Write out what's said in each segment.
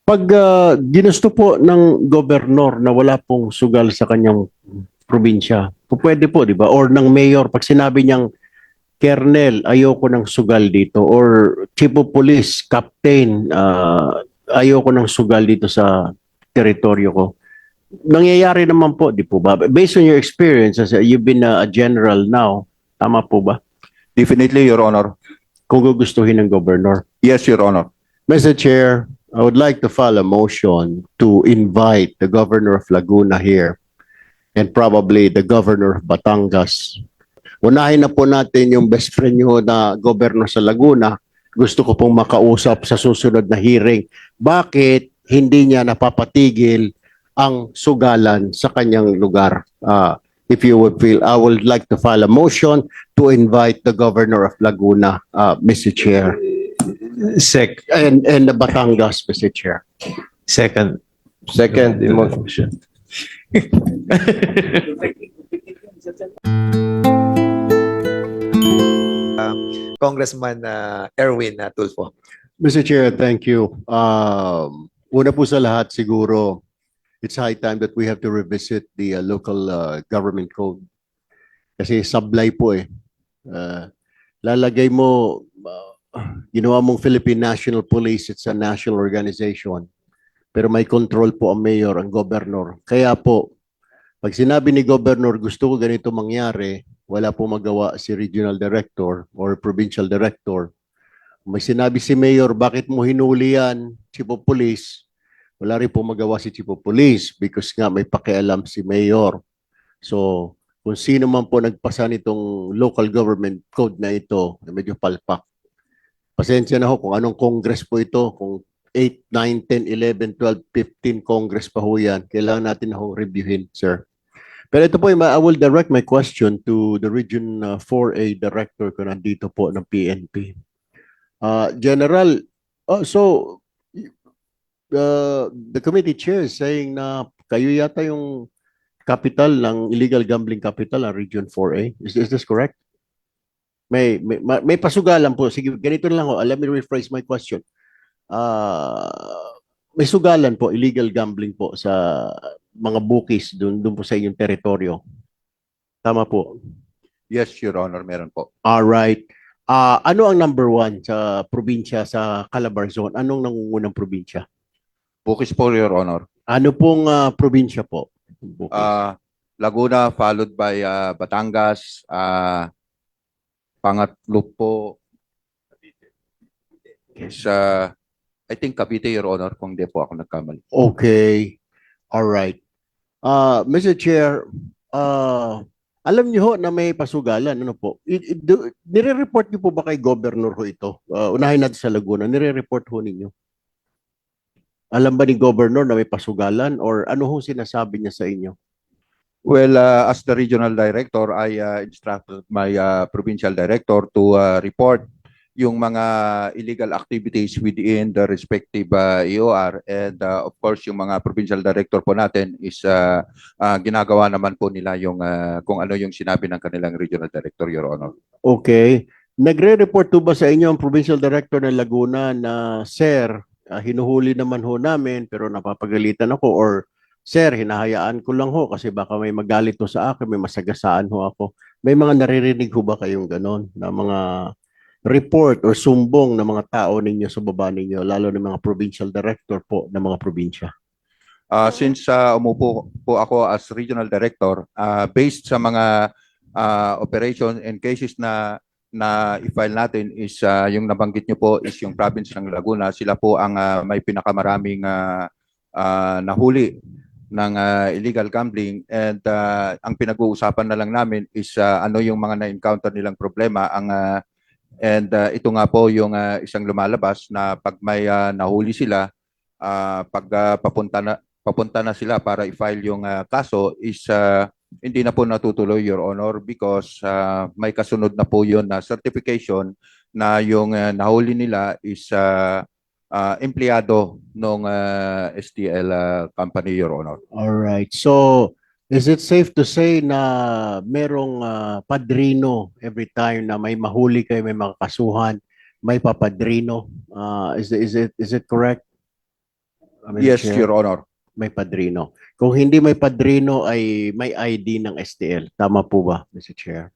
Pag ginusto po ng gobernador na wala pong sugal sa kanyang probinsya, pwede po, di ba? Or ng mayor, pag sinabi niyang, Kernel, ayoko ng sugal dito. Or Chief of Police, Captain, ayoko ng sugal dito sa teritoryo ko. Nangyayari naman po, di po ba? Based on your experience, as you've been a general now, tama po ba? Definitely, Your Honor. Kung gugustuhin ng gobernador. Yes, Your Honor. Mr. Chair, I would like to file a motion to invite the governor of Laguna here and probably the governor of Batangas. Unahin na po natin yung best friend nyo na governor sa Laguna. Gusto ko pong makausap sa susunod na hearing. Bakit hindi niya napapatigil ang sugalan sa kanyang lugar? If you would feel, I would like to file a motion to invite the governor of Laguna, Mr. Chair. And the Batangas, Mr. Chair. Second. Second motion. Congressman Erwin Tulfo. Mr. Chair, thank you. Una po sa lahat siguro, it's high time that we have to revisit the local government code. Kasi sablay po eh. Lalagay mo, ginawa mong Philippine National Police, it's a national organization. Pero may control po ang mayor, ang governor. Kaya po, pag sinabi ni governor, gusto ko ganito mangyari, wala po magawa si regional director or provincial director. May sinabi si mayor, bakit mo hinuli yan, chief of police? Wala rin po magawa si chief of police because nga may pakialam si mayor. So, kung sino man po nagpasa nitong local government code na ito, medyo palpak. Pasensya na ho kung anong congress po ito, kung 8, 9, 10, 11, 12, 15 congress pa ho yan. Kailangan natin ho reviewin, sir. Pero ito po, I will direct my question to the Region 4A Director ko nandito po ng PNP. General, the committee chair is saying na kayo yata yung capital ng illegal gambling capital ng Region 4A. Is this correct? May pasugalan po. Sige, ganito lang ho. Let me rephrase my question. May sugalan po, illegal gambling po sa mga bookies doon po sa inyong teritoryo. Tama po. Yes, Your Honor, meron po. All right. Ano ang number one sa probinsya sa Calabar Zone? Anong nangungunang probinsya? Bukis po, Your Honor. Ano pong probinsya po? Bukis. Laguna followed by Batangas. Pangatlo po is I think Cavite, Your Honor, kung di po ako nagkamali. Okay. All right. Mr. Chair, alam niyo ho na may pasugalan, ano po? Nire-report niyo po ba kay Governor ho ito? Unahin natin sa Laguna, nire-report ho ninyo? Alam ba ni Governor na may pasugalan or ano ho sinasabi niya sa inyo? Well, as the regional director, I instructed my provincial director to report yung mga illegal activities within the respective EOR, and of course yung mga provincial director po natin is ginagawa naman po nila yung kung ano yung sinabi ng kanilang regional director, Your Honor. Okay. Nagre-report po ba sa inyo ang provincial director ng Laguna na, Sir, hinuhuli naman ho namin pero napapagalitan ako, or Sir, hinahayaan ko lang ho kasi baka may magalit ho sa akin, may masagasaan ho ako. May mga naririnig ho ba kayong ganon na mga report or sumbong ng mga tao ninyo sa baba ninyo, lalo ng mga provincial director po ng mga probinsya? Since umupo po ako as regional director, based sa mga operation and cases na i-file natin is yung nabanggit nyo po is yung province ng Laguna. Sila po ang may pinakamaraming nahuli ng illegal gambling, and ang pinag-uusapan na lang namin is ano yung mga na-encounter nilang problema. And ito nga po yung isang lumalabas na pag may nahuli sila, pag papunta na sila para i-file yung kaso is hindi na po natutuloy, Your Honor, because may kasunod na po yun na certification na yung nahuli nila is empleyado ng STL company, Your Honor. All right. So, is it safe to say na merong padrino every time na may mahuli kayo, may makakasuhan, may papadrino? Is it correct? Mr. Yes, Chair? Your Honor. May padrino. Kung hindi may padrino ay may ID ng STL. Tama po ba, Mr. Chair?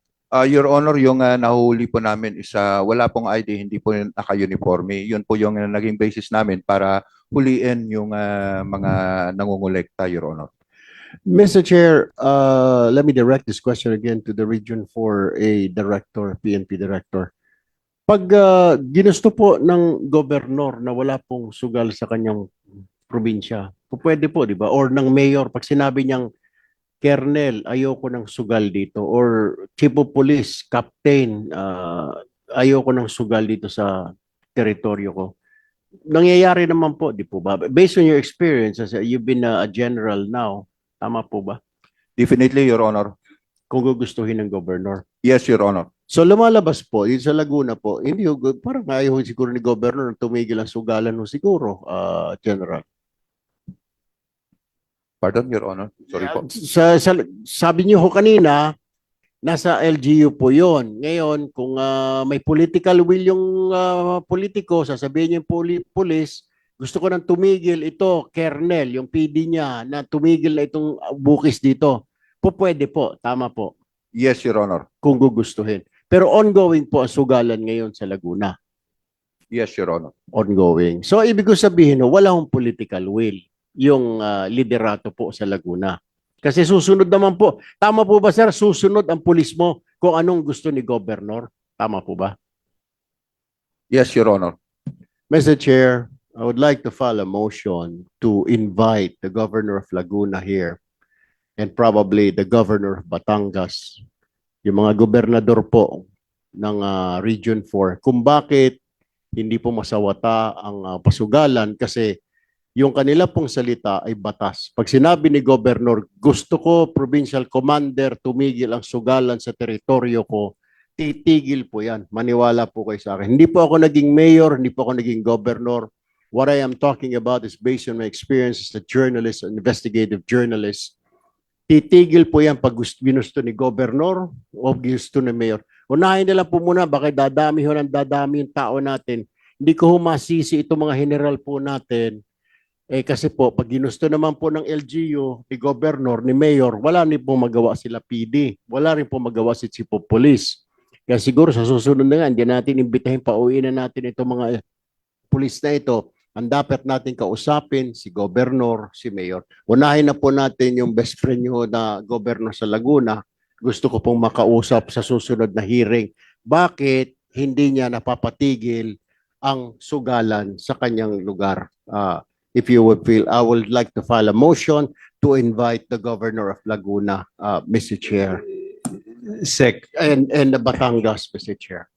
Your Honor, yung nahuli po namin is wala pong ID, hindi po yun naka-uniforme. Yun po yung naging basis namin para huliin yung mga nangungulekta, Your Honor. Mr. Chair, let me direct this question again to the Region 4A Director, PNP Director. Pag ginusto po ng gobernador na wala pong sugal sa kanyang probinsya, pwede po, di ba? Or ng mayor, pag sinabi niyang, Kernel, ayoko ng sugal dito. Or Chief of Police, Captain, ayoko ng sugal dito sa teritoryo ko. Nangyayari naman po, di po ba? Based on your experience, as you've been a general now, tama po ba? Definitely, Your Honor. Kung gugustuhin ng gobernador. Yes, Your Honor. So lumalabas po, yun sa Laguna po, hindi ho, parang ayaw ho siguro ni gobernador na tumigil ang sugalan ho siguro, General. Pardon, Your Honor. Sorry po. Sabi niyo ho kanina, nasa LGU po yon. Ngayon, kung may political will yung politiko, sasabihin niyo yung police, gusto ko nang tumigil ito, Kernel, yung PD niya, na tumigil na itong bukis dito. Pwede po, tama po, Yes, Your Honor. kung gugustuhin. Pero ongoing po ang sugalan ngayon sa Laguna. Yes, Your Honor. Ongoing. So, ibig ko sabihin, wala hong political will yung liderato po sa Laguna. Kasi susunod naman po. Tama po ba, sir? Susunod ang pulis mo kung anong gusto ni Governor. Tama po ba? Yes, Your Honor. Mr. Chair, I would like to file a motion to invite the Governor of Laguna here and probably the Governor of Batangas, yung mga gobernador po ng Region 4, kung bakit hindi po masawata ang pasugalan kasi yung kanila pong salita ay batas. Pag sinabi ni Governor, gusto ko provincial commander tumigil ang sugalan sa teritoryo ko, titigil po yan. Maniwala po kayo sa akin. Hindi po ako naging mayor, hindi po ako naging governor. What I am talking about is based on my experience as a journalist, an investigative journalist. Titigil po yan pag ginusto ni Governor o ginusto ni Mayor. Unahin nila po muna, baka dadami yung tao natin. Hindi ko humasisi itong mga general po natin. Kasi po, pag ginusto naman po ng LGU, ni Governor, ni Mayor, wala rin po magawa sila PD. Wala rin po magawa si Chief of Police. Kaya siguro sa susunod na nga, hindi natin imbitahin, pauwiin na natin itong mga police na ito. Ang dapat natin kausapin, si Governor, si Mayor. Unahin na po natin yung best friend nyo na Governor sa Laguna. Gusto ko pong makausap sa susunod na hearing. Bakit hindi niya napapatigil ang sugalan sa kanyang lugar? If you would feel, I would like to file a motion to invite the Governor of Laguna, Mr. Chair, and the Batangas, Mr. Chair.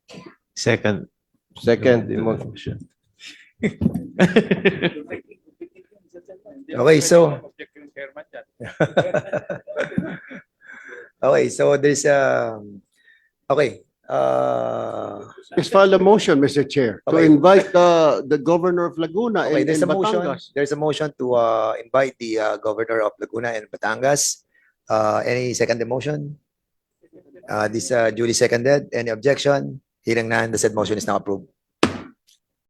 Second. Second motion. Okay, so okay, so there's okay. Just file a motion, Mr. Chair, to Okay. invite the Governor of Laguna Okay, and there's a motion. Batangas. There's a motion to invite the Governor of Laguna and Batangas. Any second motion? This duly seconded. Any objection? Hearing none, the said motion is now approved.